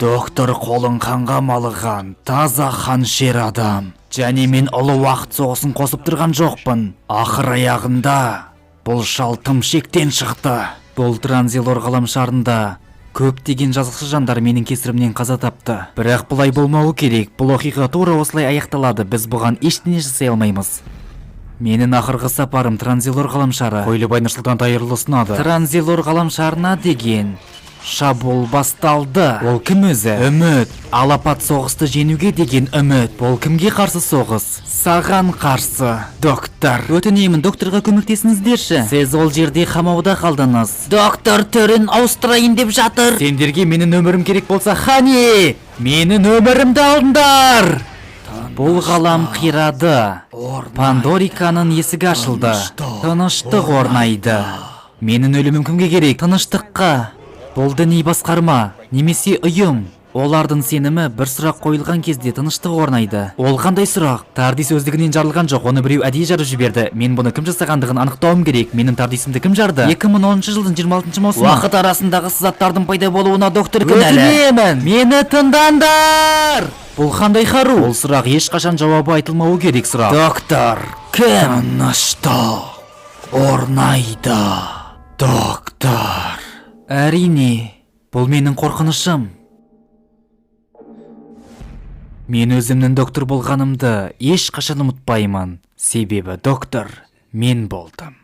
Доктор қолын қанға малыған, таза қаншер адам. Және мен ұлы уақыт соғысын қосып тұрған жоқпын. Ақыр аяғында бұл шал тым шектен шықты. Бұл Транзилор ғаламшарында көптеген жазықсыз жандар менің кесірімнен қаза тапты. Бірақ бұлай болмауы керек. Бұл оқиға тура осылай аяқталады. Біз бұған ештеңе жасай алмаймыз. Менің ақырғы сапарым Транзилор ғаламшары. Қойлыбай Нұрсұлтан Тайырлы ұсынады. Транзилор ғаламшарына деген шабуыл басталды. Ол кім өзі? Үміт. Алапат соғысты жеңуге деген үміт. Ол кімге қарсы соғыс? Саған қарсы. Доктор. Өтінемін, докторға көмектесіңіздерші. Сіз ол жерде қамауда қалдыңыз. Доктор түрін ауыстырайын деп жатыр. Сендерге менің өмірім керек болса, қане? Менің өмірімді алдыңдар. Бұл ғалам қирады. Пандориканың есігі ашылды. Тыныштық орнайды. Менің өлімім кімге керек? Тыныштыққа. Бұл діни басқарма, немесе ұйым. Олардың сенімі бір сұрақ қойылған кезде тыныштық орнайды. Ол қандай сұрақ? Тардис өздігінен жарылған жоқ, оны біреу әдейі жарып жіберді. Мен бұны кім жасағандығын анықтауым керек. Менің Тардисімді кім жарды? 2010 жылдың 26 маусымы. Уақыт арасындағы сызаттардың пайда болуына доктор кінәлі. Өтінемін, мені тыңдаңдар! Бұл қандай қару? Ол сұрақ ешқашан жауабы айтылмауы керек сұрақ. Доктор, кім? Тыныштық орнайды. Доктор. Әрине, бұл менің қорқынышым. Мен өзімнің доктор болғанымды ешқашан ұмытпаймын. Себебі доктор мен болдым.